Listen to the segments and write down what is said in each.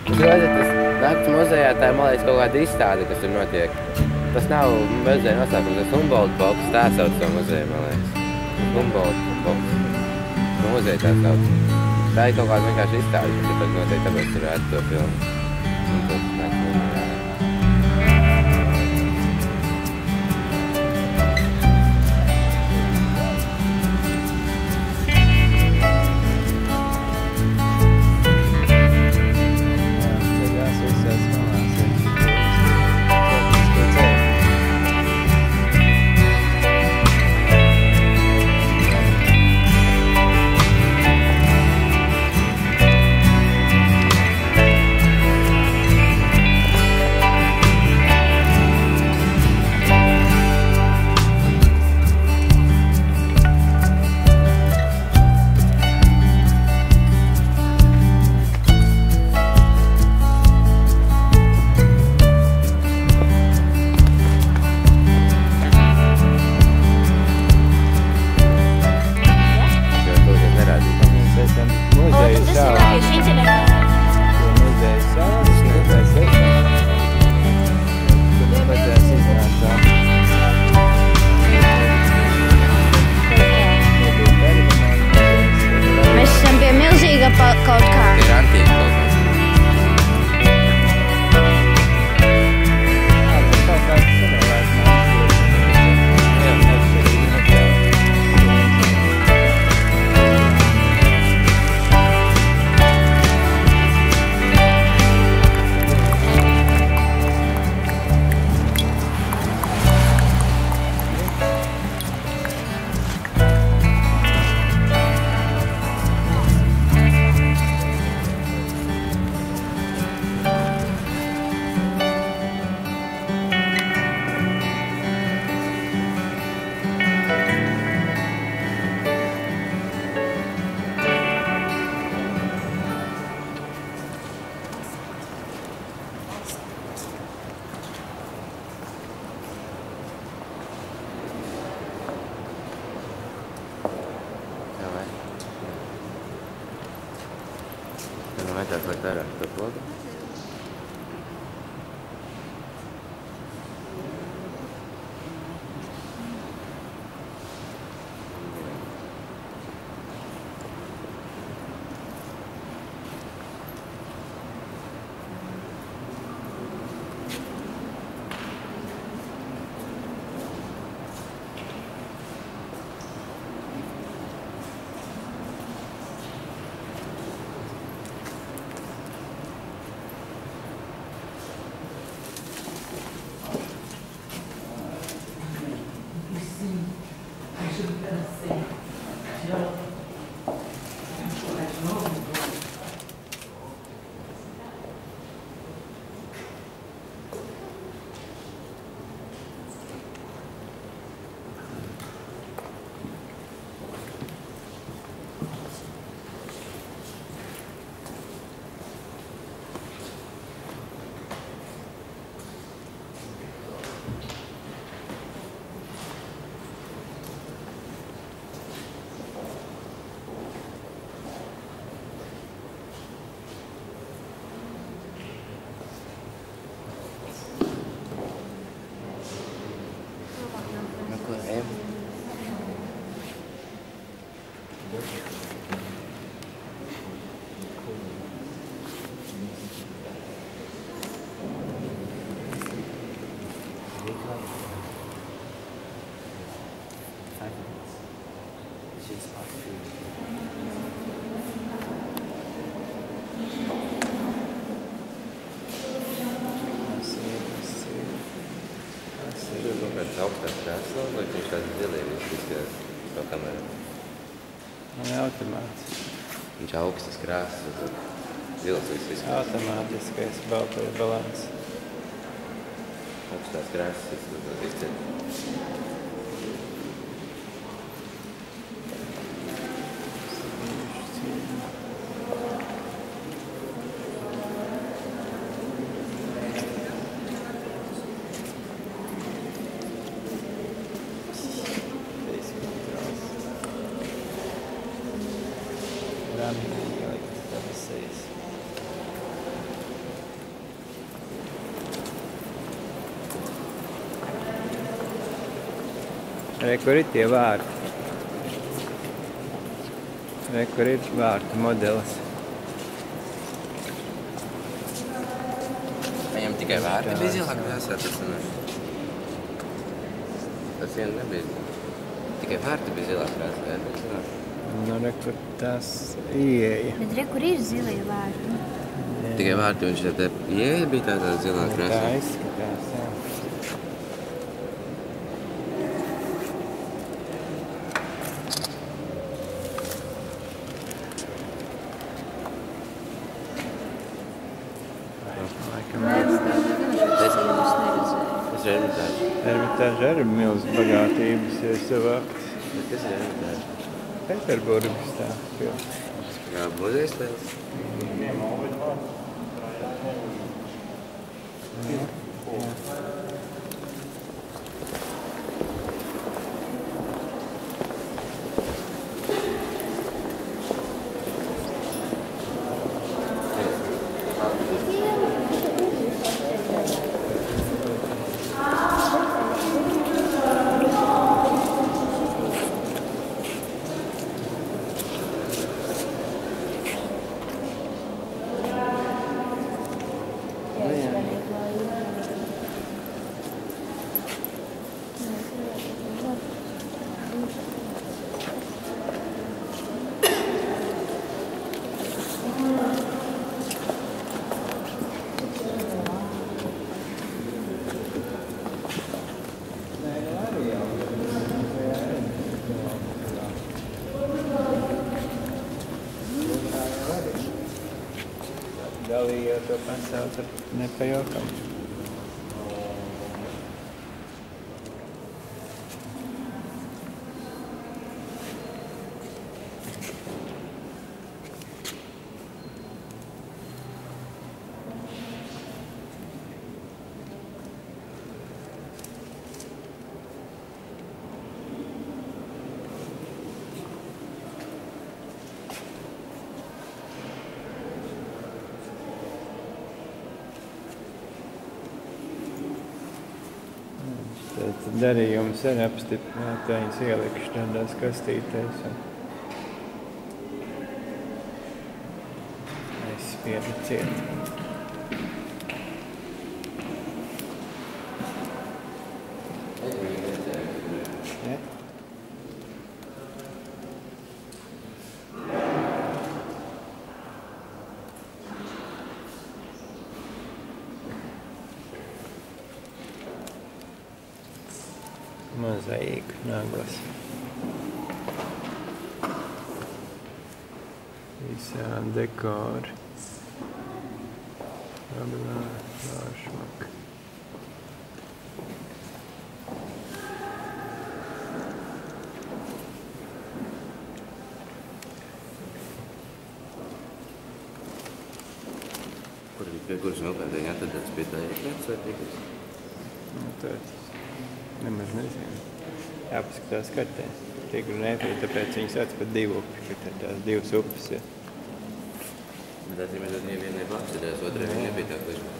Jūs redzat, tas nakts muzejā, tā ir, man liekas, kaut kāda izstāde, kas tur notiek. Tas nav muzeja nosaukums, tas Humboldt boks, tā sauc to muzeju, man liekas. Humboldt boks. To muzeju tā sauc. Tā ir kaut kāda vienkārši izstāde, kas ir pat noteikti, tāpēc tur rāda to filmu. Un tas nakts muzejā. Vajadzētu likt vairāk to plogu. Augstās krēslas, vai viņš tāds zilīvis izskatās to kamerā? Man ir automāts. Viņš augstas krēslas, zils viss izskatās. Automātiskais baltais balans. Augstās krēslas izskatās. Re, kur ir tie vārti? Re, kur ir vārtu modelis? Viņam tikai vārti bija zilā krāsā, tas ir. Tas vien nebija. Tikai vārti bija zilā krāsā, jā, tas ir. Nu, re, kur tas ieeja. Bet re, kur ir zilie vārti? Tikai vārti viņš te ieeja bija tādā zilā krāsā. Tā izskatās, jā. Ermitāža arī milz bagātības ir savāktas. Bet kas ir Ermitāža? Pēterburgas tā pils. Kā muzejs tēls? Dalījot to pasaules ar nepajokam. Tad darījums ir apstiprināt, viņas ielikšu tādās kastītēs. Aizspiedu ciet. Ja? Mozaīka naglas. Visādi dekori. Vāršmaka. Kurš nopērtēji atradās pie tā iekrāts vai tikas? Nu, tāds. Nemaz nezinu. Jāpaskatās kartē. Tigru nepī, tāpēc viņi sauc par divu upi, ka tās divas upes ir. Bet atzīmē, tad neviena nebija apsidēs, otrai viņa nebija tā kližmā.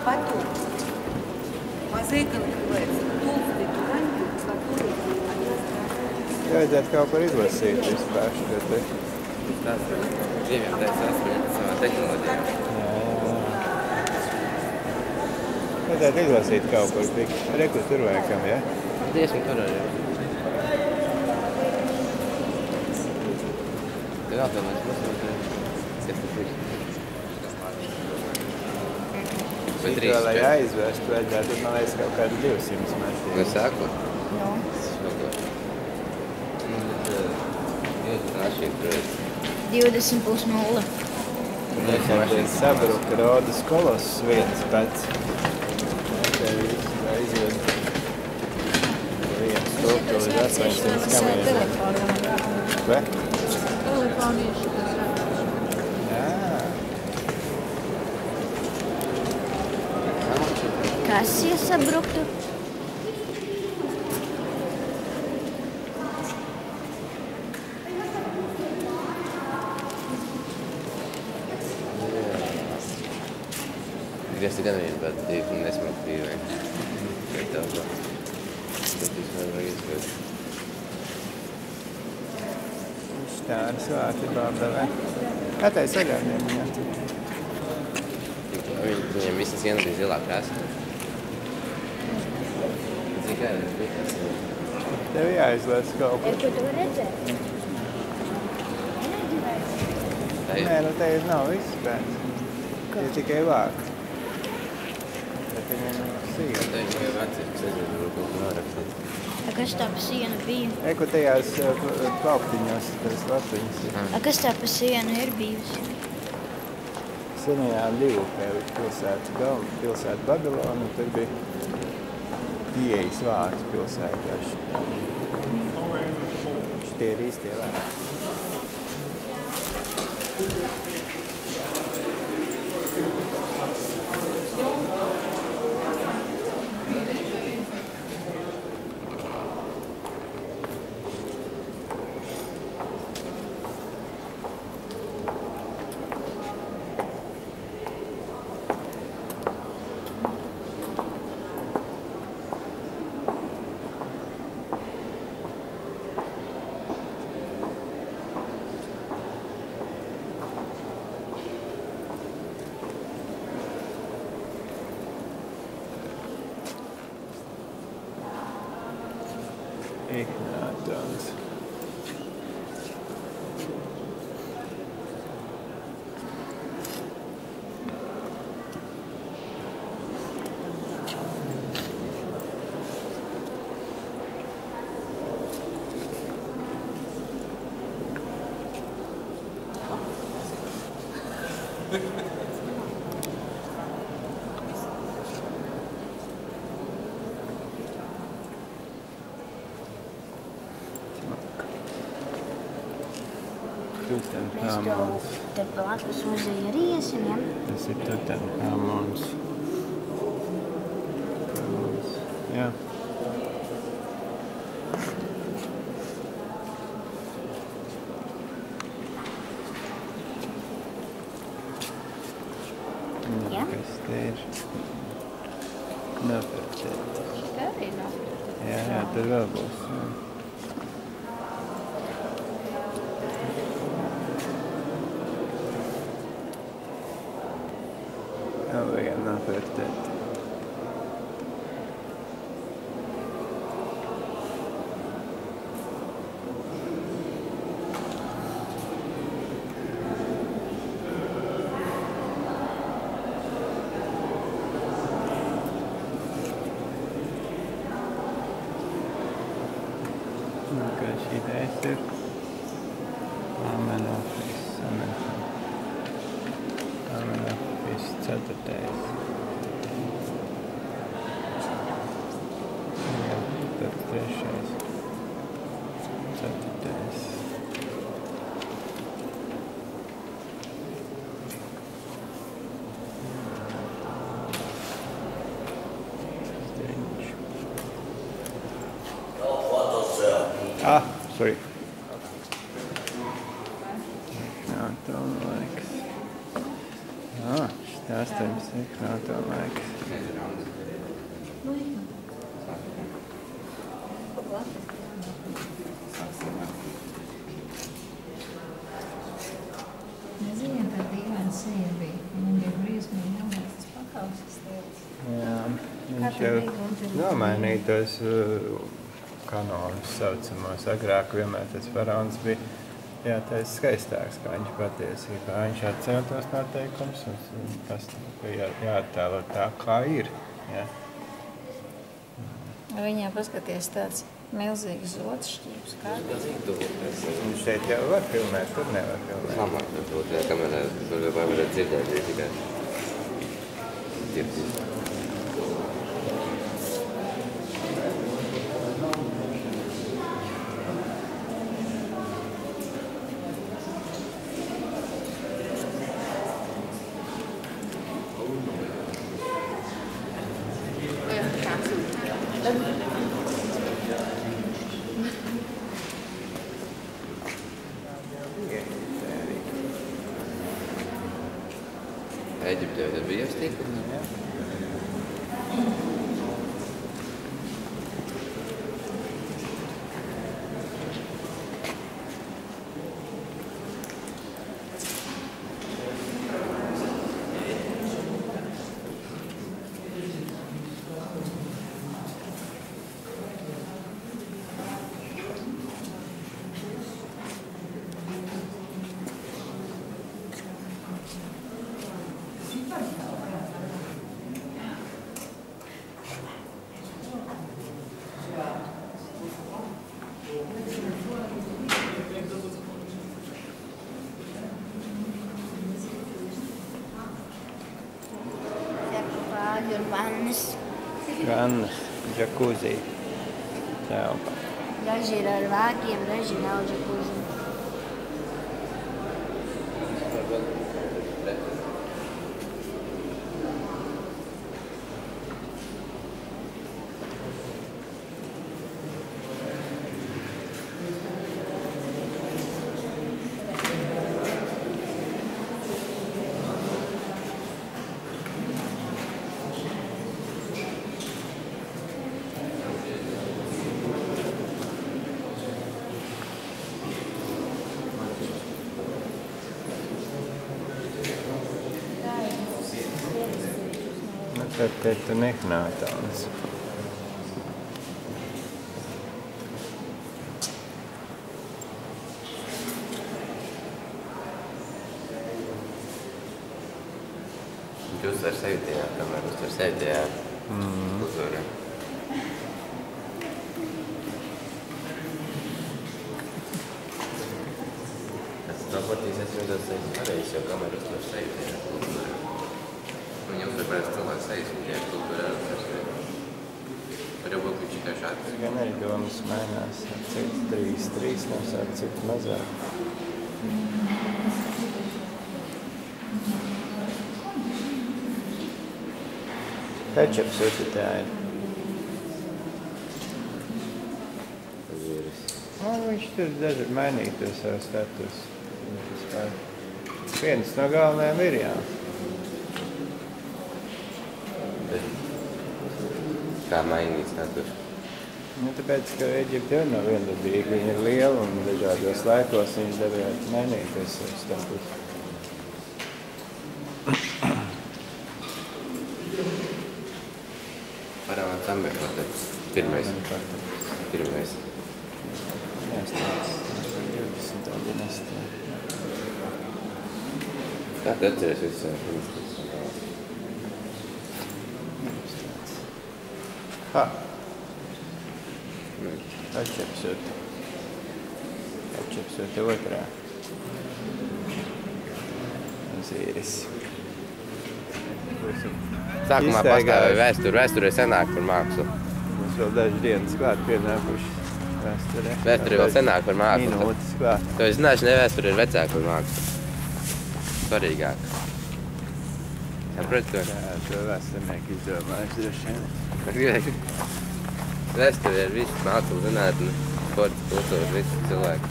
Потом мозаика накрывается толстой тканью, которую Vajadzētu kaut kur izlasīt vispār šo te. Tas dzīviem teica saspriezt savā tehnoloģijā. Vajadzētu izlasīt kaut kur tik. Reku tur vajagam, ja? Diezgan tur arī. Tad vēl pilnēs mazliet, kas tas viss. Šī to, lai aizvērst, vajadzētu, man liekas, kaut kādu 200 metri. No sākuma? No. Ļoti tur ir. 20 plus 0. Mēs sabruka Rodas kolosas viens pēc. Te viss aizved. Viens stūptu līdz 800 kamieriem. Vai? Telefonīši, kas Jā. Kas iesabruktu? Griezti gan vien patīk un nesmuk dzīvē. Bet tev vēl. Bet vismaz vajag izskatīt. Štāri svāti bābelē. Kā tai sagādiem viņā? Viņam visa siena bija zilā krāsa. Cik kā tas bija? Tev jāizlēc kaut ko. Ko tu redzēji? Nē, nu te nav viss pēc. Tie tikai vāk. Bet viņam siena. Tā ir tikai vecības, es nezinu, kaut ko norakstīt. Kas tā pa sienu bija? Eko tajās plauktiņos, tas lapiņas ir. Kas tā pa sienu ir bijusi? Senajā Divupē pilsēta Babilona, tur bija pieejas vārds pilsētā. Šitie ir īstie vārdi. Ignātons. Mēs te blakus muzeja arī iesim, ja? Tas ir Tutanhamons. Jā. Jā? Kas te ir? Nopērtēt. Tā arī nav. Jā, tur vēl būs. Jā. Vēl vajag nopērtēt. Kā šī tēs ir Amen Office 4. Jā, tad 3. 4. Sorry. Ignātona laiks. Šitās tēmas ir Ignātona laiks. Nezinu, tā dīvaina siena bija. Viņam bija briesmīgi nomēstas pakauses lietas. Jā, Kā viņš tev jau bija, Gunter? nomainīja tos kanonus saucamos. Agrāk vienmēr tas faraons bija jātaisa skaistāks, kā viņš patiesībā. Viņš atcēla tos noteikumus un tas jāattēlo tā, kā ir. Jā. Viņā paskaties tāds milzīgs zots šķības kārtas. Un šeit jau var filmēt, tur nevar filmēt. Labāk, varbūt, ja kamerā, tur vai varētu dzirdēt, ja tikai dzirdēt. Eģiptē tad bija stikls? Jā. Vannas, džakuzī. Telpa. Daži ir ar vākiem, daži nav džakuzi. Te nicht nachtanzen. Jūs ar sevi tajā, kamēr uz ar sevi tajā uzvarē. Tas noportīs, es jūtos pareizi, jo kamēr uz ar sevi tajā uzvarē. Un jums ir pēc cilvēks sejas, un tie kultūra ar sevi. Var jau būt, viņš ir šāds. Gan arī domas mainās. Cits 3 nosāk, cits mazāk. Kečups utitā ir. Viņš tur daži mainīt to savu status. Viens no galvenajiem ir, jā. Kā mainīt status? Nu, tāpēc, ka Eģipte jau nav vienlabīga. Viņa ir liela un dažādos laikos viņas devētu mainīties savu status. Paravāns Amberkotets. Pirmais. Jāstāds. 20. dinastija. Kā tu atceries visu pirms? Ha! Atšepsot otrā. Zīris. Sākumā pastāvēja vēsture. Vēsture senāk par mākslu. Mums vēl daži dienas klāt pienākuši vēsturē. Vēsture vēl senāk par mākslu. Minūtes klāt. To es zināšu, ne vēsture ir vecāka par mākslu. Svarīgāk. Sapratu to? Jā, to vēsturnieki izdomājuši droši vien. Vēsture ir viss māksla, zinātne, sports, kultūra, visi cilvēki.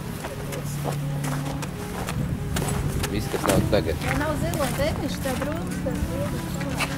Viss, kas nav tagad. Ja nav zilo devišķi, tad brūns, tad brūns.